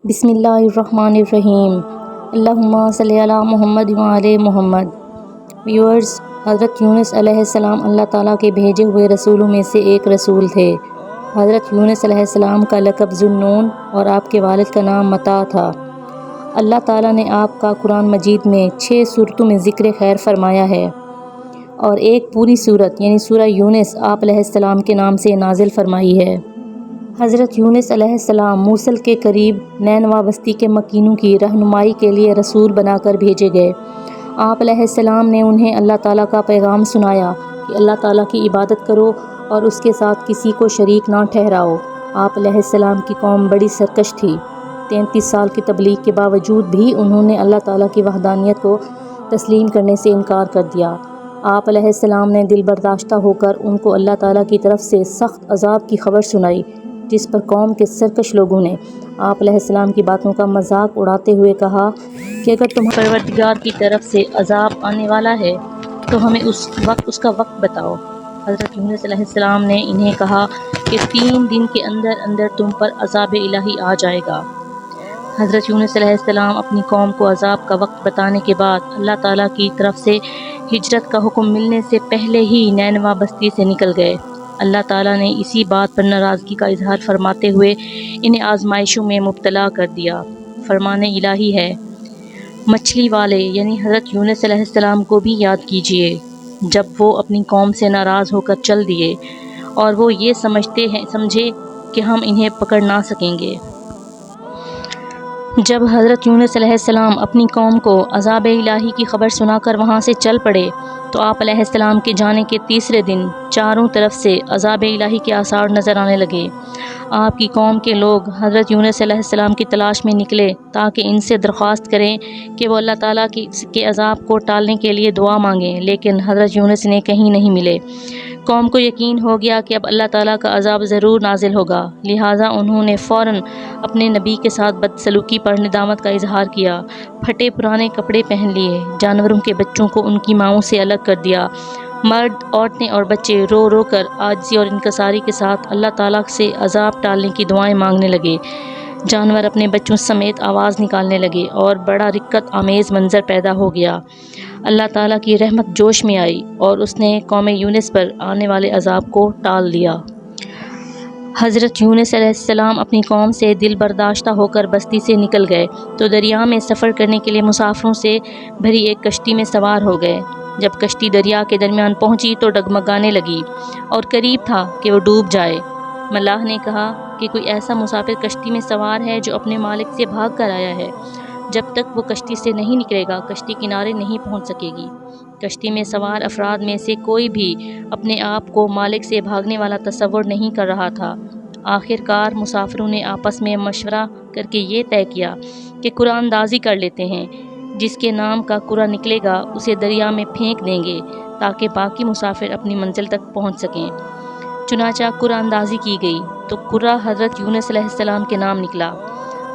بسم اللہ الرحمن الرحیم۔ اللہم صلی علی محمد وعلی محمد۔ ویورز، حضرت یونس علیہ السلام اللہ تعالیٰ کے بھیجے ہوئے رسولوں میں سے ایک رسول تھے۔ حضرت یونس علیہ السلام کا لقب ذو النون اور آپ کے والد کا نام متیٰ تھا۔ اللہ تعالیٰ نے آپ کا قرآن مجید میں 6 سورتوں میں ذکر خیر فرمایا ہے اور ایک پوری سورت یعنی سورہ یونس آپ علیہ السلام کے نام سے نازل فرمائی ہے۔ حضرت یونس علیہ السلام موصل کے قریب نینوا بستی کے مکینوں کی رہنمائی کے لیے رسول بنا کر بھیجے گئے۔ آپ علیہ السلام نے انہیں اللہ تعالیٰ کا پیغام سنایا کہ اللہ تعالیٰ کی عبادت کرو اور اس کے ساتھ کسی کو شریک نہ ٹھہراؤ۔ آپ علیہ السلام کی قوم بڑی سرکش تھی۔ 33 سال کی تبلیغ کے باوجود بھی انہوں نے اللہ تعالیٰ کی وحدانیت کو تسلیم کرنے سے انکار کر دیا۔ آپ علیہ السلام نے دل برداشتہ ہو کر ان کو اللہ تعالیٰ کی طرف سے سخت عذاب کی خبر سنائی، جس پر قوم کے سرکش لوگوں نے آپ علیہ السلام کی باتوں کا مذاق اڑاتے ہوئے کہا کہ اگر تمہارے پروردگار کی طرف سے عذاب آنے والا ہے تو ہمیں اس کا وقت بتاؤ۔ حضرت یونس علیہ السلام نے انہیں کہا کہ 3 دن کے اندر اندر تم پر عذاب الہی آ جائے گا۔ حضرت یونس علیہ السلام اپنی قوم کو عذاب کا وقت بتانے کے بعد اللہ تعالیٰ کی طرف سے ہجرت کا حکم ملنے سے پہلے ہی نینوا بستی سے نکل گئے۔ اللہ تعالیٰ نے اسی بات پر ناراضگی کا اظہار فرماتے ہوئے انہیں آزمائشوں میں مبتلا کر دیا۔ فرمان الہی ہے، مچھلی والے یعنی حضرت یونس علیہ السلام کو بھی یاد کیجئے جب وہ اپنی قوم سے ناراض ہو کر چل دیے اور وہ یہ سمجھے کہ ہم انہیں پکڑ نہ سکیں گے۔ جب حضرت یونس علیہ السلام اپنی قوم کو عذاب الہی کی خبر سنا کر وہاں سے چل پڑے تو آپ علیہ السلام کے جانے کے تیسرے دن چاروں طرف سے عذاب الہی کے آثار نظر آنے لگے۔ آپ کی قوم کے لوگ حضرت یونس علیہ السلام کی تلاش میں نکلے تاکہ ان سے درخواست کریں کہ وہ اللہ تعالیٰ کے عذاب کو ٹالنے کے لیے دعا مانگیں، لیکن حضرت یونس نے کہیں نہیں ملے۔ قوم کو یقین ہو گیا کہ اب اللہ تعالیٰ کا عذاب ضرور نازل ہوگا، لہٰذا انہوں نے فوراً اپنے نبی کے ساتھ بدسلوکی پر ندامت کا اظہار کیا، پھٹے پرانے کپڑے پہن لیے، جانوروں کے بچوں کو ان کی ماؤں سے الگ کر دیا۔ مرد، عورتیں اور بچے رو رو کر عاجزی اور انکساری کے ساتھ اللہ تعالیٰ سے عذاب ٹالنے کی دعائیں مانگنے لگے۔ جانور اپنے بچوں سمیت آواز نکالنے لگے اور بڑا رقت آمیز منظر پیدا ہو گیا۔ اللہ تعالیٰ کی رحمت جوش میں آئی اور اس نے قوم یونس پر آنے والے عذاب کو ٹال دیا۔ حضرت یونس علیہ السلام اپنی قوم سے دل برداشتہ ہو کر بستی سے نکل گئے تو دریا میں سفر کرنے کے لیے مسافروں سے بھری ایک کشتی میں سوار ہو گئے۔ جب کشتی دریا کے درمیان پہنچی تو ڈگمگانے لگی اور قریب تھا کہ وہ ڈوب جائے۔ ملاح نے کہا کہ کوئی ایسا مسافر کشتی میں سوار ہے جو اپنے مالک سے بھاگ کر آیا ہے۔ جب تک وہ کشتی سے نہیں نکلے گا کشتی کنارے نہیں پہنچ سکے گی۔ کشتی میں سوار افراد میں سے کوئی بھی اپنے آپ کو مالک سے بھاگنے والا تصور نہیں کر رہا تھا۔ آخر کار مسافروں نے آپس میں مشورہ کر کے یہ طے کیا کہ قرعہ اندازی کر لیتے ہیں، جس کے نام کا قرعہ نکلے گا اسے دریا میں پھینک دیں گے تاکہ باقی مسافر اپنی منزل تک پہنچ سکیں۔ چنانچہ قرعہ اندازی کی گئی تو قرعہ حضرت یونس علیہ السلام کے نام نکلا۔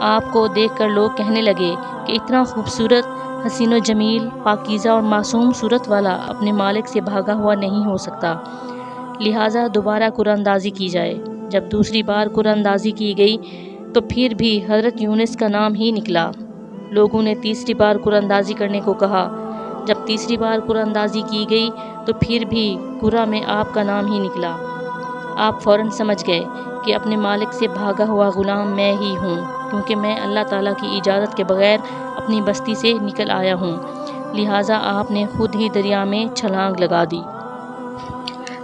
آپ کو دیکھ کر لوگ کہنے لگے کہ اتنا خوبصورت، حسین و جمیل، پاکیزہ اور معصوم صورت والا اپنے مالک سے بھاگا ہوا نہیں ہو سکتا، لہٰذا دوبارہ قرعہ اندازی کی جائے۔ جب دوسری بار قرعہ اندازی کی گئی تو پھر بھی حضرت یونس کا نام ہی نکلا۔ لوگوں نے تیسری بار قرعہ اندازی کرنے کو کہا۔ جب تیسری بار قرعہ اندازی کی گئی تو پھر بھی قرعہ میں آپ کا نام ہی نکلا۔ آپ فوراً سمجھ گئے کہ اپنے مالک سے بھاگا ہوا غلام میں ہی ہوں، کیونکہ میں اللہ تعالیٰ کی اجازت کے بغیر اپنی بستی سے نکل آیا ہوں، لہٰذا آپ نے خود ہی دریا میں چھلانگ لگا دی۔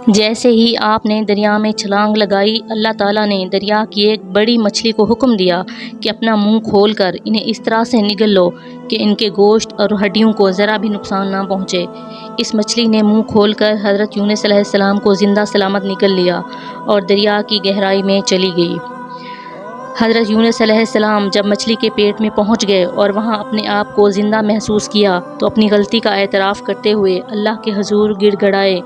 جیسے ہی آپ نے دریا میں چھلانگ لگائی، اللہ تعالیٰ نے دریا کی ایک بڑی مچھلی کو حکم دیا کہ اپنا منہ کھول کر انہیں اس طرح سے نگل لو کہ ان کے گوشت اور ہڈیوں کو ذرا بھی نقصان نہ پہنچے۔ اس مچھلی نے منہ کھول کر حضرت یونس علیہ السلام کو زندہ سلامت نگل لیا اور دریا کی گہرائی میں چلی گئی۔ حضرت یونس علیہ السلام جب مچھلی کے پیٹ میں پہنچ گئے اور وہاں اپنے آپ کو زندہ محسوس کیا تو اپنی غلطی کا اعتراف کرتے ہوئے اللہ کے حضور گڑ گڑائے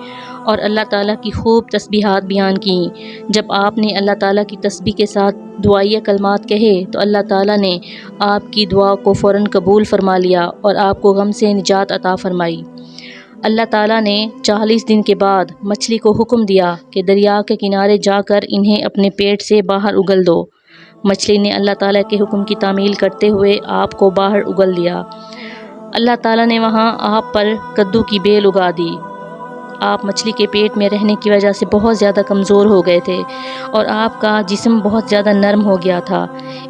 اور اللہ تعالیٰ کی خوب تسبیحات بیان کیں۔ جب آپ نے اللہ تعالیٰ کی تسبیح کے ساتھ دعائیہ کلمات کہے تو اللہ تعالیٰ نے آپ کی دعا کو فوراً قبول فرما لیا اور آپ کو غم سے نجات عطا فرمائی۔ اللہ تعالیٰ نے 40 دن کے بعد مچھلی کو حکم دیا کہ دریا کے کنارے جا کر انہیں اپنے پیٹ سے باہر اگل دو۔ مچھلی نے اللہ تعالیٰ کے حکم کی تعمیل کرتے ہوئے آپ کو باہر اگل دیا۔ اللہ تعالیٰ نے وہاں آپ پر کدو کی بیل اگا دی۔ آپ مچھلی کے پیٹ میں رہنے کی وجہ سے بہت زیادہ کمزور ہو گئے تھے اور آپ کا جسم بہت زیادہ نرم ہو گیا تھا۔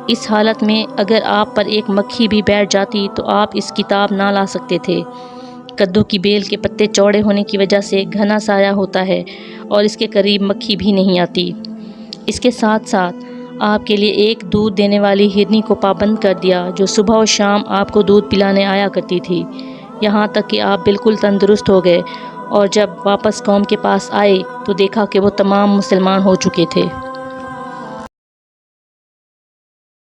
اس حالت میں اگر آپ پر ایک مکھی بھی بیٹھ جاتی تو آپ اس کتاب نہ لا سکتے تھے۔ کدو کی بیل کے پتے چوڑے ہونے کی وجہ سے گھنا سایہ ہوتا ہے اور اس کے قریب مکھی بھی نہیں آتی۔ اس کے ساتھ ساتھ آپ کے لیے ایک دودھ دینے والی ہرنی کو پابند کر دیا جو صبح و شام آپ کو دودھ پلانے آیا کرتی تھی، یہاں تک کہ آپ بالکل تندرست ہو گئے، اور جب واپس قوم کے پاس آئے تو دیکھا کہ وہ تمام مسلمان ہو چکے تھے۔